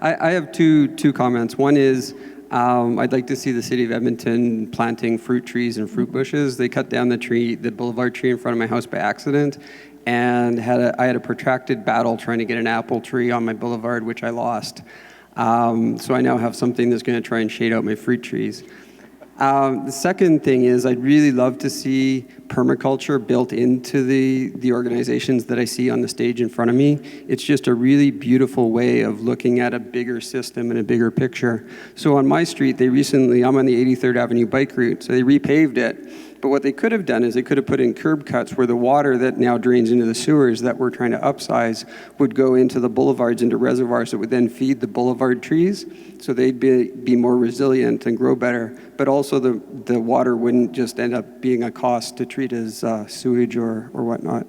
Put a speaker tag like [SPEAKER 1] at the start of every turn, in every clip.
[SPEAKER 1] I have two comments. One is I'd like to see the city of Edmonton planting fruit trees and fruit bushes. They cut down the boulevard tree in front of my house by accident, and I had a protracted battle trying to get an apple tree on my boulevard, which I lost. So I now have something that's going to try and shade out my fruit trees. The second thing is I'd really love to see permaculture built into the organizations that I see on the stage in front of me. It's just a really beautiful way of looking at a bigger system and a bigger picture. So on my street, I'm on the 83rd Avenue bike route, so they repaved it. But what they could have done is they could have put in curb cuts where the water that now drains into the sewers that we're trying to upsize would go into the boulevards, into reservoirs that would then feed the boulevard trees, so they'd be more resilient and grow better. But also the water wouldn't just end up being a cost to treat as sewage or whatnot.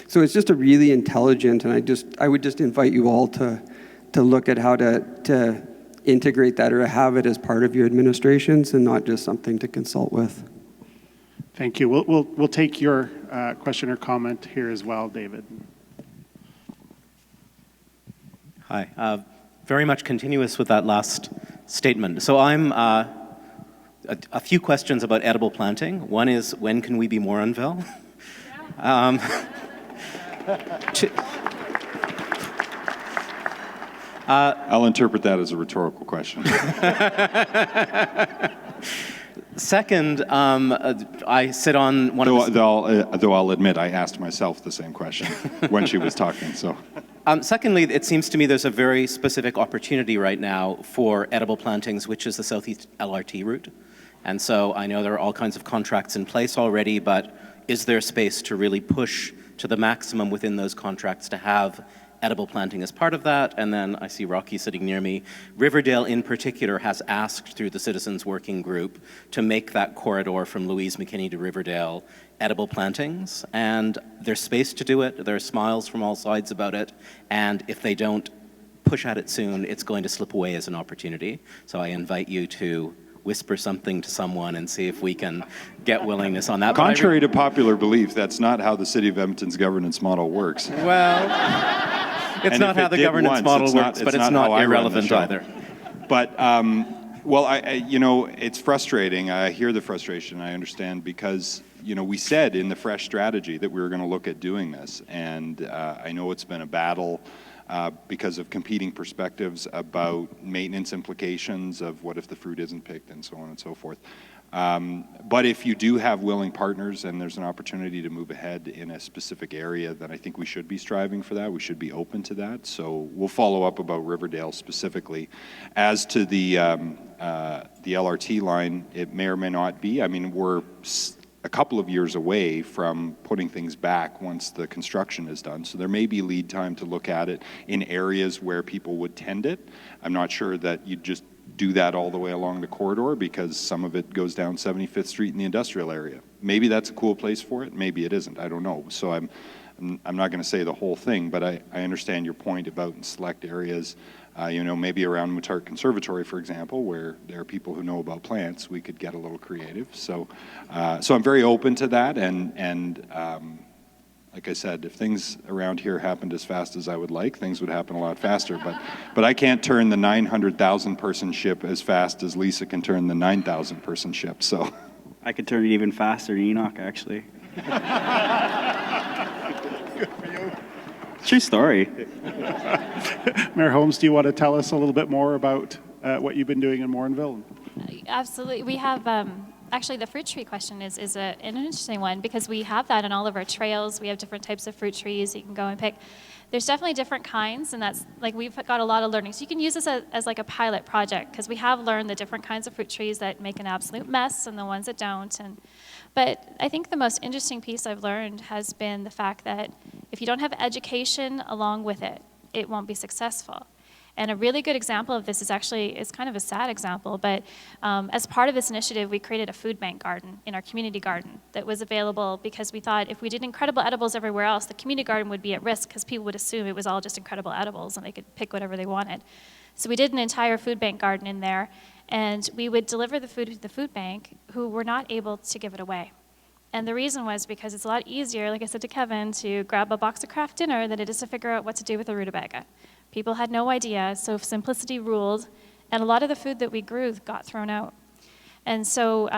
[SPEAKER 1] So it's just a really intelligent, and I would just invite you all to look at how to integrate that or have it as part of your administrations and not just something to consult with.
[SPEAKER 2] Thank you. We'll take your question or comment here as well, David.
[SPEAKER 3] Hi. Very much continuous with that last statement. So I'm a few questions about edible planting. One is, when can we be Morinville?
[SPEAKER 4] I'll interpret that as a rhetorical question.
[SPEAKER 3] Second, I sit on one of the...
[SPEAKER 4] Though I'll admit, I asked myself the same question when she was talking, so...
[SPEAKER 3] Secondly, it seems to me there's a very specific opportunity right now for edible plantings, which is the Southeast LRT route. And so I know there are all kinds of contracts in place already, but is there space to really push to the maximum within those contracts to have edible planting as part of that? And then I see Rocky sitting near me. Riverdale in particular has asked through the Citizens Working Group to make that corridor from Louise McKinney to Riverdale edible plantings. And there's space to do it. There are smiles from all sides about it. And if they don't push at it soon, it's going to slip away as an opportunity. So I invite you to whisper something to someone and see if we can get willingness on that.
[SPEAKER 4] Contrary to popular belief, that's not how the City of Edmonton's governance model works.
[SPEAKER 3] Well, it's not how the governance model works, but it's not irrelevant either.
[SPEAKER 4] But, well, it's frustrating. I hear the frustration, I understand, because, we said in the fresh strategy that we were going to look at doing this. And I know it's been a battle because of competing perspectives about maintenance implications of what if the fruit isn't picked and so on and so forth. But if you do have willing partners and there's an opportunity to move ahead in a specific area, then I think we should be striving for that. We should be open to that. So we'll follow up about Riverdale specifically. As to the LRT line, it may or may not be. I mean, we're a couple of years away from putting things back once the construction is done. So there may be lead time to look at it in areas where people would tend it. I'm not sure that you'd just do that all the way along the corridor, because some of it goes down 75th Street in the industrial area. Maybe that's a cool place for it. Maybe it isn't. I don't know. So I'm not going to say the whole thing, but I understand your point about in select areas. Maybe around Mutart Conservatory, for example, where there are people who know about plants, we could get a little creative. So I'm very open to that, and like I said, if things around here happened as fast as I would like, things would happen a lot faster. But I can't turn the 900,000 person ship as fast as Lisa can turn the 9,000 person ship. So
[SPEAKER 5] I could turn it even faster than Enoch, actually.
[SPEAKER 2] Good for you.
[SPEAKER 5] True story.
[SPEAKER 2] Mayor Holmes, do you want to tell us a little bit more about what you've been doing in Morinville?
[SPEAKER 6] Absolutely. We have, actually the fruit tree question is an interesting one, because we have that in all of our trails. We have different types of fruit trees you can go and pick. There's definitely different kinds, and that's, like, we've got a lot of learning. So you can use this as like a pilot project, because we have learned the different kinds of fruit trees that make an absolute mess and the ones that don't. But I think the most interesting piece I've learned has been the fact that if you don't have education along with it, it won't be successful. And a really good example of this is it's kind of a sad example, but as part of this initiative, we created a food bank garden in our community garden that was available, because we thought if we did incredible edibles everywhere else, the community garden would be at risk, because people would assume it was all just incredible edibles and they could pick whatever they wanted. So we did an entire food bank garden in there, and we would deliver the food to the food bank who were not able to give it away. And the reason was because it's a lot easier, like I said to Kevin, to grab a box of Kraft dinner than it is to figure out what to do with a rutabaga. People had no idea, so simplicity ruled, and a lot of the food that we grew got thrown out. And so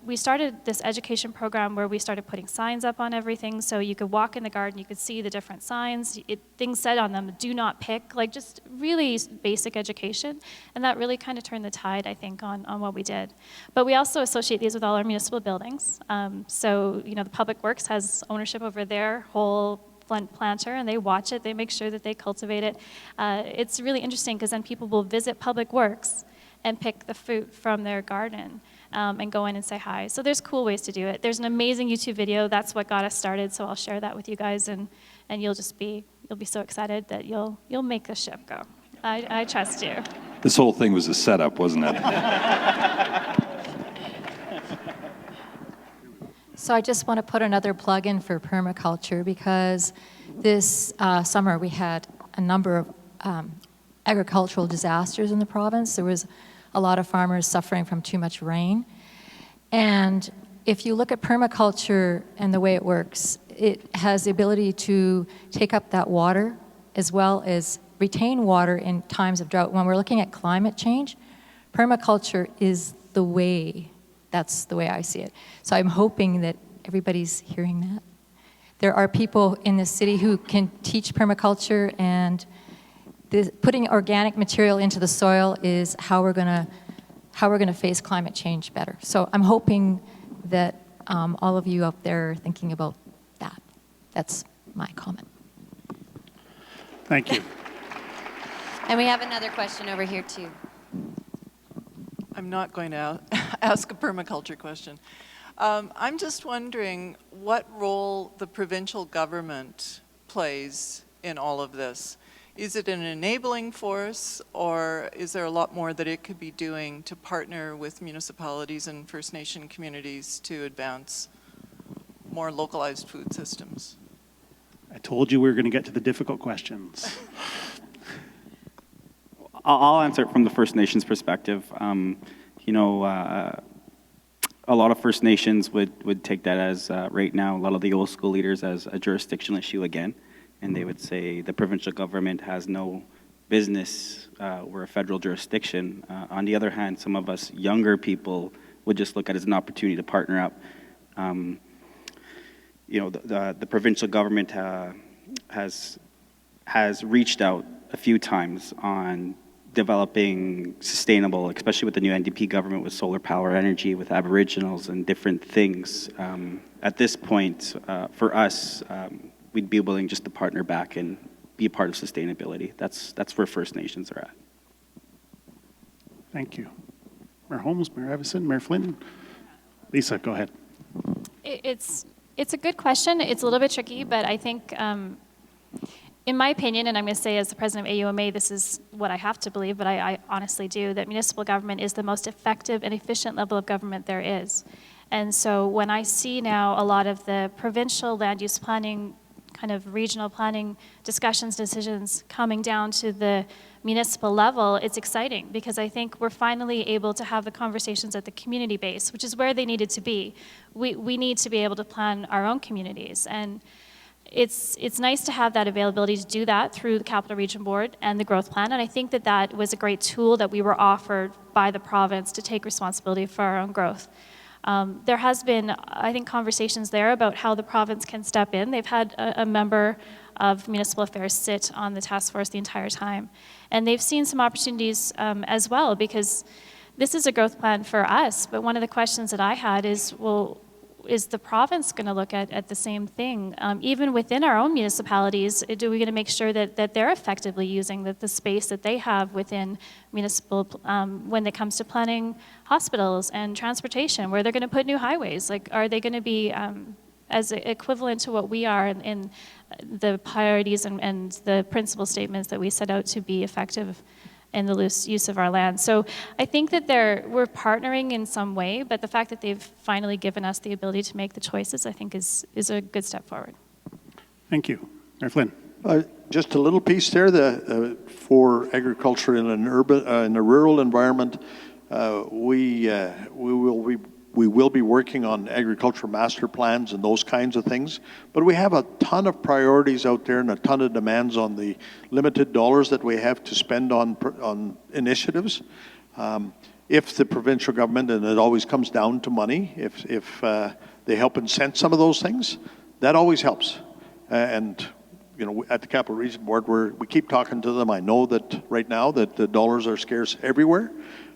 [SPEAKER 6] we started this education program where we started putting signs up on everything, so you could walk in the garden, you could see the different signs, things said on them, do not pick, like just really basic education. And that really kind of turned the tide, I think, on what we did. But we also associate these with all our municipal buildings. So, you know, the Public Works has ownership over their whole planter, and they watch it, they make sure that they cultivate it. It's really interesting because then people will visit Public Works and pick the fruit from their garden. And go in and say hi. So there's cool ways to do it. There's an amazing YouTube video. That's what got us started. So I'll share that with you guys, and you'll be so excited that you'll make the ship go. I trust you.
[SPEAKER 4] This whole thing was a setup, wasn't it?
[SPEAKER 7] So I just want to put another plug in for permaculture, because this summer we had a number of agricultural disasters in the province. There was a lot of farmers suffering from too much rain. And if you look at permaculture and the way it works, it has the ability to take up that water as well as retain water in times of drought. When we're looking at climate change, permaculture is the way. That's the way I see it. So I'm hoping that everybody's hearing that. There are people in the city who can teach permaculture, and putting organic material into the soil is how we're going to face climate change better. So I'm hoping that all of you out there are thinking about that. That's my comment.
[SPEAKER 2] Thank you.
[SPEAKER 8] And we have another question over here too.
[SPEAKER 9] I'm not going to ask a permaculture question. I'm just wondering what role the provincial government plays in all of this. Is it an enabling force, or is there a lot more that it could be doing to partner with municipalities and First Nation communities to advance more localized food systems?
[SPEAKER 2] I told you we were going to get to the difficult questions.
[SPEAKER 5] I'll answer it from the First Nations perspective. You know, a lot of First Nations would take that as, right now, a lot of the old school leaders as a jurisdictional issue again. And they would say the provincial government has no business, we're a federal jurisdiction. On the other hand, some of us younger people would just look at it as an opportunity to partner up. You know, the provincial government has reached out a few times on developing sustainable, especially with the new NDP government, with solar power energy, with Aboriginals and different things. At this point, for us, we'd be willing just to partner back and be a part of sustainability. That's where First Nations are at.
[SPEAKER 2] Thank you. Mayor Holmes, Mayor Iveson, Mayor Flynn. Lisa, go ahead.
[SPEAKER 6] It's a good question. It's a little bit tricky, but I think, in my opinion, and I'm going to say as the president of AUMA, this is what I have to believe, but I honestly do, that municipal government is the most effective and efficient level of government there is. And so when I see now a lot of the provincial land use planning, kind of regional planning discussions, decisions coming down to the municipal level, it's exciting because I think we're finally able to have the conversations at the community base, which is where they needed to be. We need to be able to plan our own communities, and it's nice to have that availability to do that through the Capital Region Board and the Growth Plan, and I think that was a great tool that we were offered by the province to take responsibility for our own growth. There has been, I think, conversations there about how the province can step in. They've had a member of municipal affairs sit on the task force the entire time. And they've seen some opportunities as well, because this is a growth plan for us. But one of the questions that I had is, well, is the province going to look at the same thing? Even within our own municipalities, are we going to make sure that they're effectively using the space that they have within municipal, when it comes to planning hospitals and transportation, where they're going to put new highways? Like, are they going to be as equivalent to what we are in the priorities and the principal statements that we set out to be effective in the use of our land? So I think that we're partnering in some way, but the fact that they've finally given us the ability to make the choices, I think is a good step forward.
[SPEAKER 2] Thank you. Mayor Flynn.
[SPEAKER 10] Just a little piece there for agriculture in an urban, in a rural environment. We will be will be working on agricultural master plans and those kinds of things. But we have a ton of priorities out there and a ton of demands on the limited dollars that we have to spend on initiatives. If the provincial government, and it always comes down to money, if they help incent some of those things, that always helps. And you know, at the Capital Region Board, we keep talking to them. I know that right now that the dollars are scarce everywhere,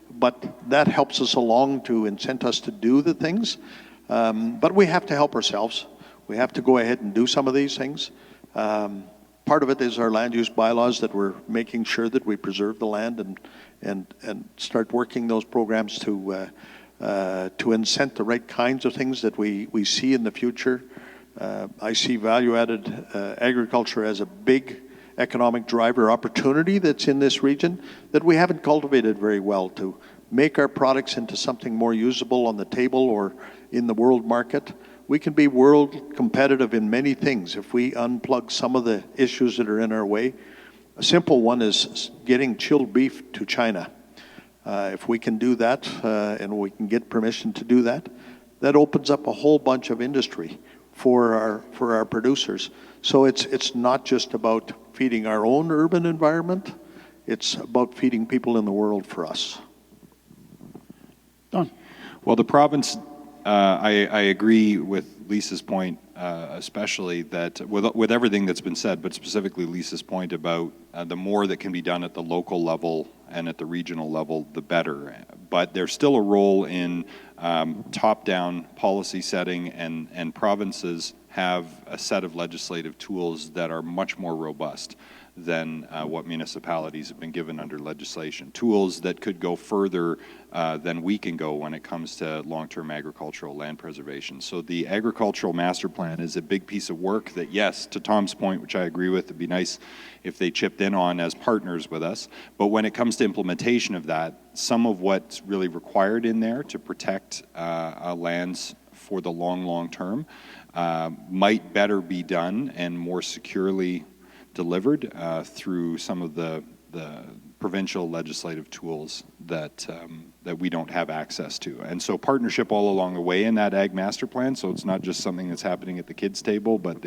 [SPEAKER 10] but that helps us along to incent us to do the things. But we have to help ourselves. We have to go ahead and do some of these things. Part of it is our land use bylaws, that we're making sure that we preserve the land and start working those programs to incent the right kinds of things that we see in the future. I see value-added agriculture as a big economic driver opportunity that's in this region that we haven't cultivated very well, to make our products into something more usable on the table or in the world market. We can be world competitive in many things if we unplug some of the issues that are in our way. A simple one is getting chilled beef to China. If we can do that, and we can get permission to do that, that opens up a whole bunch of industry for our producers. So it's not just about feeding our own urban environment, it's about feeding people in the world for us.
[SPEAKER 2] Don.
[SPEAKER 4] Well, the province, I agree with Lisa's point, especially that with everything that's been said, but specifically Lisa's point about the more that can be done at the local level and at the regional level, the better. But there's still a role in top-down policy setting, and provinces have a set of legislative tools that are much more robust than what municipalities have been given under legislation. Tools that could go further than we can go when it comes to long-term agricultural land preservation. So the agricultural master plan is a big piece of work that, yes, to Tom's point, which I agree with, it'd be nice if they chipped in on as partners with us. But when it comes to implementation of that, some of what's really required in there to protect lands for the long term might better be done and more securely delivered through some of the provincial legislative tools that we don't have access to. And so partnership all along the way in that Ag Master Plan, so it's not just something that's happening at the kids' table, but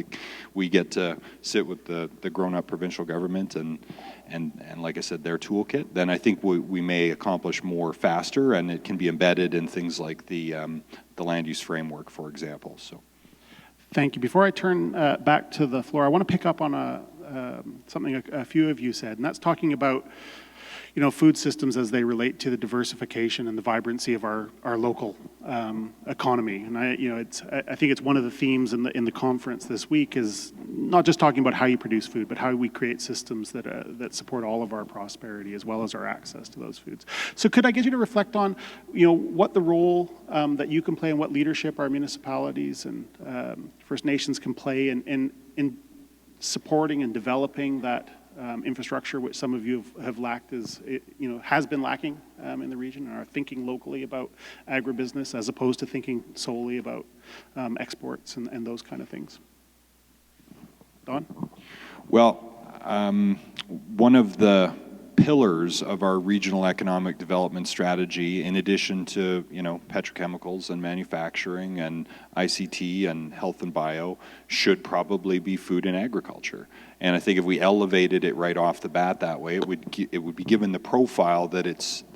[SPEAKER 4] we get to sit with the grown-up provincial government and like I said, their toolkit, then I think we may accomplish more faster, and it can be embedded in things like the land use framework, for example. So.
[SPEAKER 2] Thank you. Before I turn back to the floor, I want to pick up on something a few of you said, and that's talking about, you know, food systems as they relate to the diversification and the vibrancy of our local economy. And I think it's one of the themes in the conference this week is not just talking about how you produce food, but how we create systems that support all of our prosperity as well as our access to those foods. So could I get you to reflect on, you know, what the role that you can play and what leadership our municipalities and First Nations can play in supporting and developing that infrastructure, which some of you have lacked, has been lacking in the region, and are thinking locally about agribusiness as opposed to thinking solely about exports and those kind of things. Don?
[SPEAKER 4] Well, one of the pillars of our regional economic development strategy, in addition to, you know, petrochemicals and manufacturing and ICT and health and bio, should probably be food and agriculture. And I think if we elevated it right off the bat that way, it would be given the profile that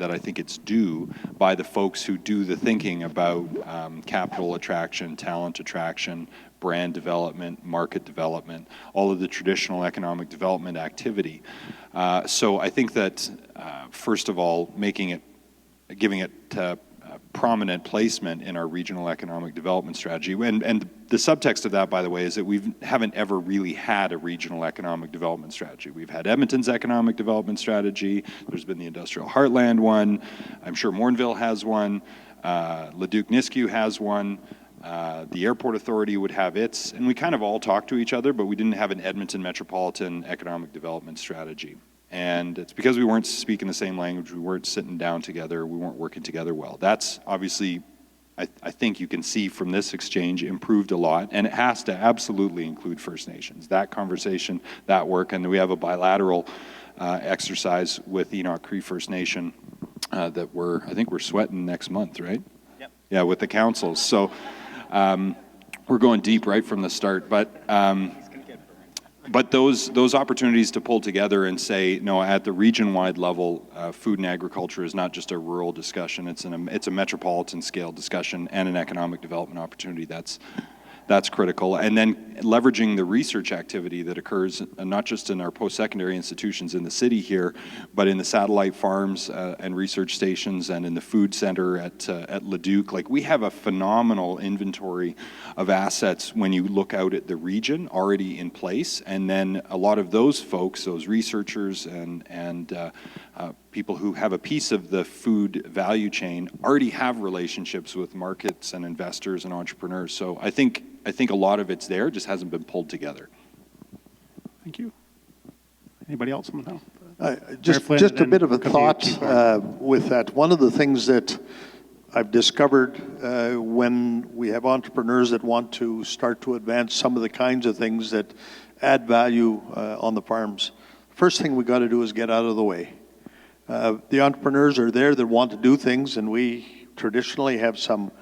[SPEAKER 4] I think it's due by the folks who do the thinking about capital attraction, talent attraction, brand development, market development, all of the traditional economic development activity. So I think that, first of all, giving it prominent placement in our regional economic development strategy. And the subtext of that, by the way, is that we haven't ever really had a regional economic development strategy. We've had Edmonton's economic development strategy. There's been the Industrial Heartland one. I'm sure Morinville has one. Leduc-Nisku has one. The Airport Authority would have its, and we kind of all talk to each other, but we didn't have an Edmonton Metropolitan Economic Development Strategy. And it's because we weren't speaking the same language, we weren't sitting down together, we weren't working together well. That's obviously, I think you can see from this exchange, improved a lot, and it has to absolutely include First Nations. That conversation, that work, and we have a bilateral exercise with Enoch Cree First Nation that I think we're sweating next month, right? Yeah, with the councils. So we're going deep right from the start, but those opportunities to pull together and say, no, at the region-wide level, food and agriculture is not just a rural discussion, it's a metropolitan scale discussion and an economic development opportunity. That's critical. And then leveraging the research activity that occurs not just in our post-secondary institutions in the city here, but in the satellite farms and research stations and in the food center at Leduc. Like, we have a phenomenal inventory of assets when you look out at the region already in place. And then a lot of those folks, those researchers and people who have a piece of the food value chain already have relationships with markets and investors and entrepreneurs. So I think a lot of it's there, just hasn't been pulled together.
[SPEAKER 2] Thank you. Anybody else want to know?
[SPEAKER 10] Just a bit of a thought with that. One of the things that I've discovered when we have entrepreneurs that want to start to advance some of the kinds of things that add value on the farms, first thing we got to do is get out of the way. The entrepreneurs are there that want to do things, and we traditionally have some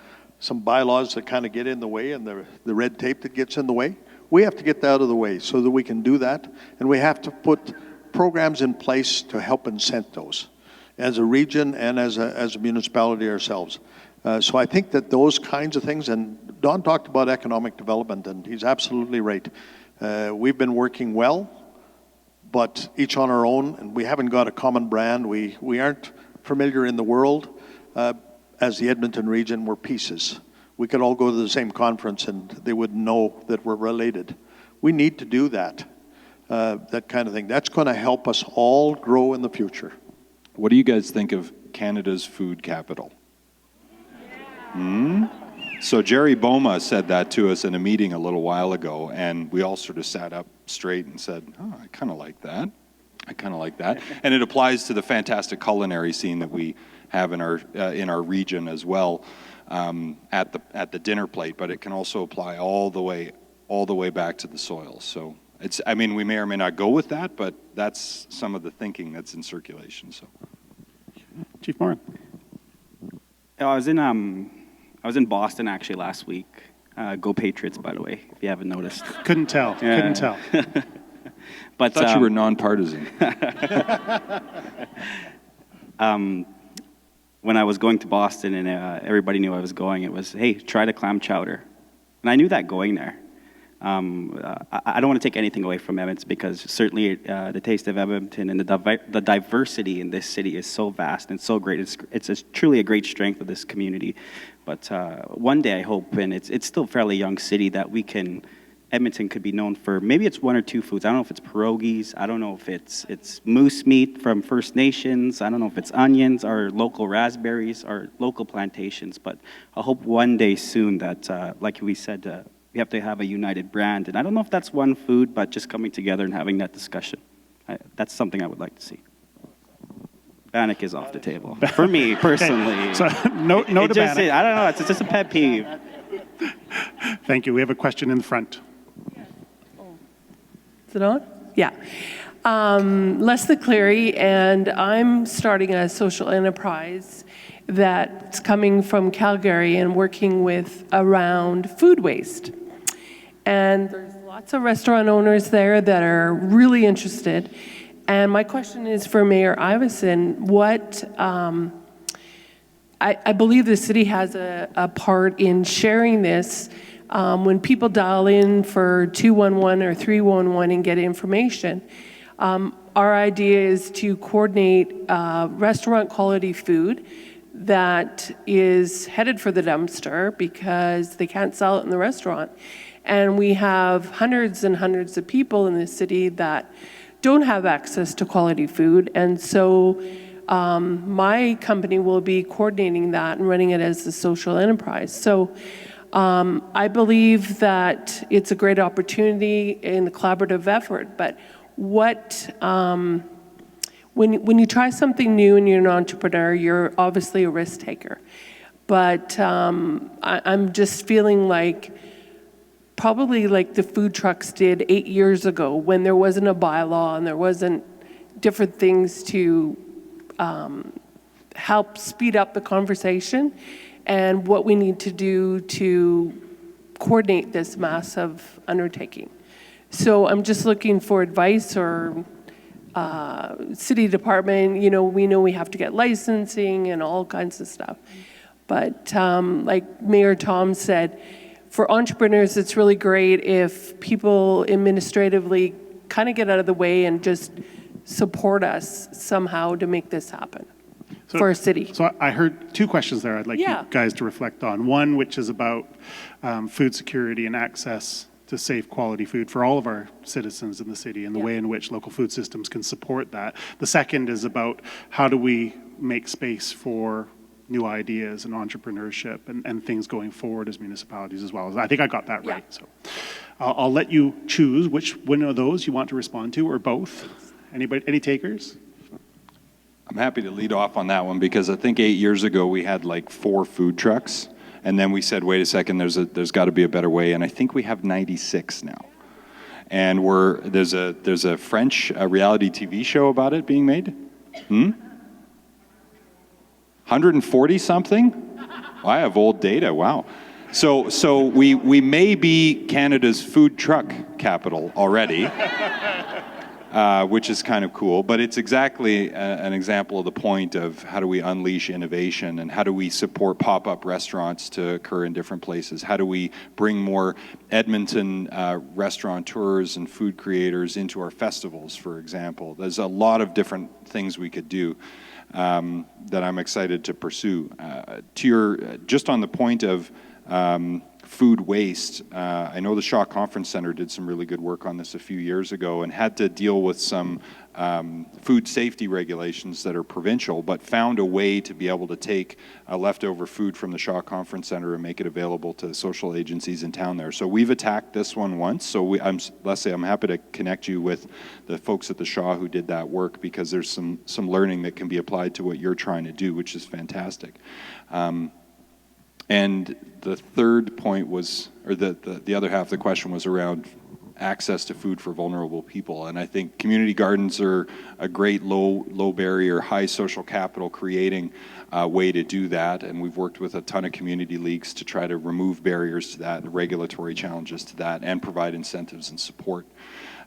[SPEAKER 10] bylaws that kind of get in the way and the red tape that gets in the way. We have to get that out of the way so that we can do that, and we have to put programs in place to help incent those as a region and as a municipality ourselves. So I think that those kinds of things, and Don talked about economic development, and he's absolutely right. We've been working well, but each on our own, and we haven't got a common brand. We aren't familiar in the world. As the Edmonton region, we're pieces. We could all go to the same conference and they wouldn't know that we're related. We need to do that, that kind of thing. That's going to help us all grow in the future.
[SPEAKER 4] What do you guys think of Canada's food capital? So Jerry Boma said that to us in a meeting a little while ago, and we all sort of sat up straight and said, oh, I kind of like that. I kind of like that. And it applies to the fantastic culinary scene that we have in our region as well, at the dinner plate, but it can also apply all the way back to the soil. So we may or may not go with that, but that's some of the thinking that's in circulation. So,
[SPEAKER 2] Chief Morin.
[SPEAKER 5] I was in Boston actually last week. Go Patriots, by the way, if you haven't noticed.
[SPEAKER 2] Couldn't tell. Couldn't tell.
[SPEAKER 5] But
[SPEAKER 4] I thought you were nonpartisan.
[SPEAKER 5] When I was going to Boston and everybody knew I was going, it was, hey, try the clam chowder. And I knew that going there. I don't want to take anything away from Edmonton, because certainly the taste of Edmonton and the diversity in this city is so vast and so great. It's truly a great strength of this community. But one day I hope, and it's still a fairly young city, that Edmonton could be known for, maybe it's one or two foods. I don't know if it's pierogies. I don't know if it's moose meat from First Nations. I don't know if it's onions or local raspberries or local plantations. But I hope one day soon that, like we said, we have to have a united brand. And I don't know if that's one food, but just coming together and having that discussion. That's something I would like to see. Bannock is off the table. For me, personally.
[SPEAKER 2] So, no to Bannock.
[SPEAKER 5] I don't know. It's just a pet peeve.
[SPEAKER 2] Thank you. We have a question in the front.
[SPEAKER 11] Is it on? Yeah. Leslie Cleary, and I'm starting a social enterprise that's coming from Calgary and working with around food waste. And there's lots of restaurant owners there that are really interested. And my question is for Mayor Iveson, I believe the city has a part in sharing this. When people dial in for 211 or 311 and get information, our idea is to coordinate restaurant quality food that is headed for the dumpster because they can't sell it in the restaurant. And we have hundreds and hundreds of people in the city that don't have access to quality food. And so my company will be coordinating that and running it as a social enterprise. So I believe that it's a great opportunity in a collaborative effort, but when you try something new and you're an entrepreneur, you're obviously a risk taker. But I'm just feeling like probably like the food trucks did 8 years ago when there wasn't a bylaw and there wasn't different things to help speed up the conversation. and what we need to do to coordinate this massive undertaking. So I'm just looking for advice or city department, we know we have to get licensing and all kinds of stuff. But like Mayor Tom said, for entrepreneurs, it's really great if people administratively kind of get out of the way and just support us somehow to make this happen for our city.
[SPEAKER 2] So I heard two questions there I'd like you guys to reflect on. One, which is about food security and access to safe quality food for all of our citizens in the city and the way in which local food systems can support that. The second is about how do we make space for new ideas and entrepreneurship and things going forward as municipalities as well. I think I got that right. So I'll let you choose which one of those you want to respond to, or both. Anybody, any takers?
[SPEAKER 4] I'm happy to lead off on that one because I think 8 years ago we had like 4 food trucks, and then we said, wait a second, there's got to be a better way, and I think we have 96 now. And there's a French reality TV show about it being made. 140 something? I have old data. Wow. So we may be Canada's food truck capital already. Which is kind of cool, but it's exactly an example of the point of how do we unleash innovation and how do we support pop-up restaurants to occur in different places? How do we bring more Edmonton restaurateurs and food creators into our festivals, for example? There's a lot of different things we could do that I'm excited to pursue. Just on the point of food waste, I know the Shaw Conference Centre did some really good work on this a few years ago and had to deal with some food safety regulations that are provincial, but found a way to be able to take leftover food from the Shaw Conference Centre and make it available to social agencies in town there. So we've attacked this one once, so Leslie, I'm happy to connect you with the folks at the Shaw who did that work, because there's some learning that can be applied to what you're trying to do, which is fantastic. And the third point was, or the other half of the question was around access to food for vulnerable people. And I think community gardens are a great low barrier, high social capital creating way to do that. And we've worked with a ton of community leagues to try to remove barriers to that, regulatory challenges to that, and provide incentives and support.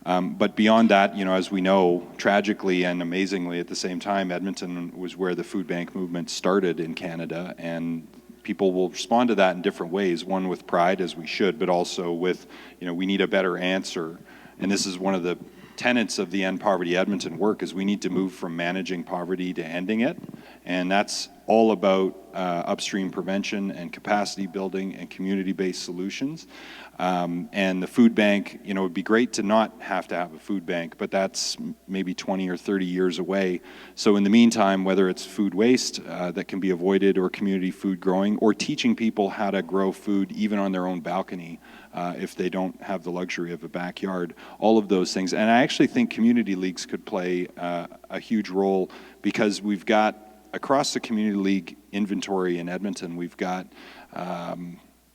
[SPEAKER 4] But beyond that, as we know, tragically and amazingly at the same time, Edmonton was where the food bank movement started in Canada, and people will respond to that in different ways, one with pride, as we should, but also with, we need a better answer. And this is one of the tenets of the End Poverty Edmonton work, is we need to move from managing poverty to ending it. And that's all about upstream prevention and capacity building and community-based solutions. And the food bank, it would be great to not have to have a food bank, but that's maybe 20 or 30 years away. So in the meantime, whether it's food waste that can be avoided, or community food growing, or teaching people how to grow food even on their own balcony if they don't have the luxury of a backyard, all of those things. And I actually think community leagues could play a huge role, because we've got, across the community league inventory in Edmonton, we've got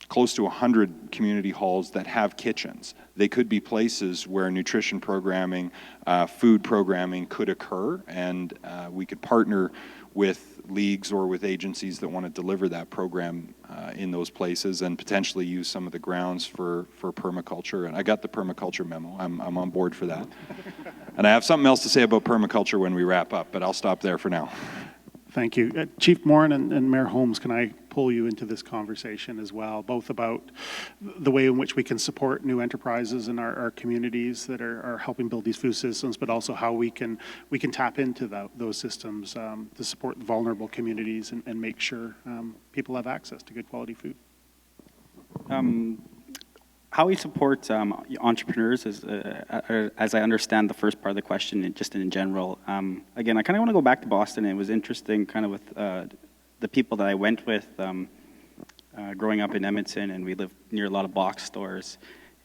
[SPEAKER 4] close to 100 community halls that have kitchens. They could be places where nutrition programming, food programming could occur, and we could partner with leagues or with agencies that want to deliver that program in those places, and potentially use some of the grounds for permaculture. And I got the permaculture memo. I'm on board for that. And I have something else to say about permaculture when we wrap up, but I'll stop there for now.
[SPEAKER 2] Thank you. Chief Morin and Mayor Holmes, can I pull you into this conversation as well, both about the way in which we can support new enterprises in our communities that are helping build these food systems, but also how we can tap into those systems to support vulnerable communities and make sure people have access to good quality food.
[SPEAKER 5] How we support entrepreneurs is, as I understand the first part of the question, just in general. Again, I kind of want to go back to Boston. It was interesting kind of with the people that I went with growing up in Edmonton, and we lived near a lot of box stores.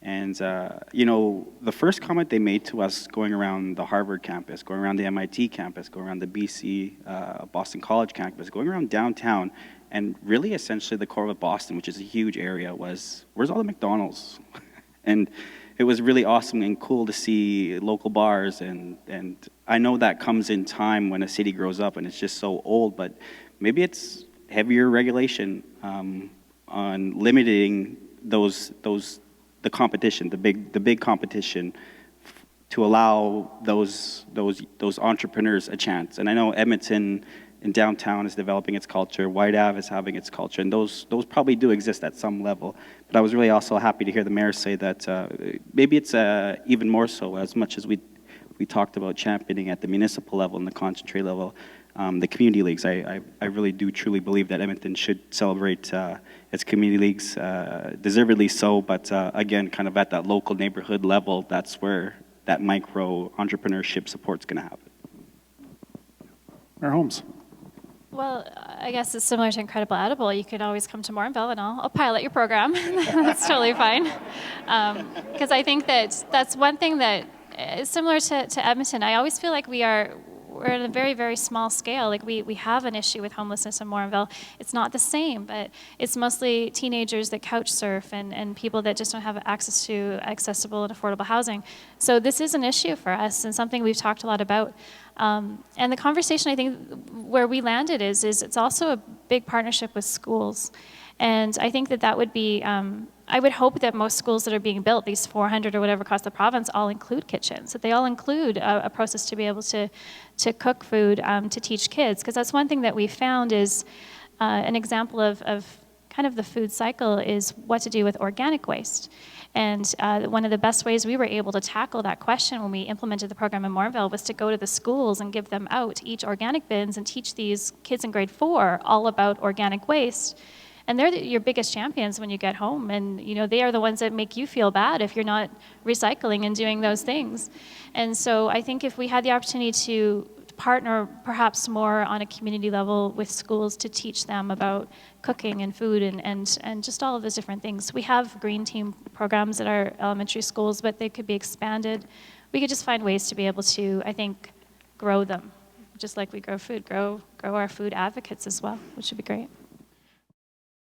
[SPEAKER 5] And, the first comment they made to us going around the Harvard campus, going around the MIT campus, going around the BC Boston College campus, going around downtown, and really essentially the core of Boston, which is a huge area, was, where's all the McDonald's? And it was really awesome and cool to see local bars, and I know that comes in time when a city grows up and it's just so old, but maybe it's heavier regulation on limiting the competition, the big competition, to allow those entrepreneurs a chance. And I know Edmonton in downtown is developing its culture. White Ave is having its culture, and those probably do exist at some level. But I was really also happy to hear the mayor say that maybe it's even more so, as much as we talked about championing at the municipal level and the concentrate level, the community leagues. I really do truly believe that Edmonton should celebrate its community leagues, deservedly so, but again, kind of at that local neighborhood level, that's where that micro entrepreneurship support's going to happen.
[SPEAKER 2] Mayor Holmes.
[SPEAKER 6] Well, I guess it's similar to Incredible Edible. You could always come to Morinville and I'll pilot your program. That's totally fine. Because I think that's one thing that is similar to Edmonton. I always feel like we're at a very, very small scale. Like we have an issue with homelessness in Morinville. It's not the same, but it's mostly teenagers that couch surf and people that just don't have access to accessible and affordable housing. So this is an issue for us and something we've talked a lot about. And the conversation, I think, where we landed is it's also a big partnership with schools. And I think that would be, I would hope that most schools that are being built, these 400 or whatever across the province, all include kitchens, that they all include a process to be able to cook food, to teach kids. Because that's one thing that we found is an example of kind of the food cycle is what to do with organic waste. And one of the best ways we were able to tackle that question when we implemented the program in Morinville was to go to the schools and give them out each organic bins and teach these kids in grade 4 all about organic waste. And they're your biggest champions when you get home. And they are the ones that make you feel bad if you're not recycling and doing those things. And so I think if we had the opportunity to partner perhaps more on a community level with schools to teach them about cooking and food and just all of those different things. We have green team programs at our elementary schools, but they could be expanded. We could just find ways to be able to, I think, grow them, just like we grow food, grow our food advocates as well, which would be great.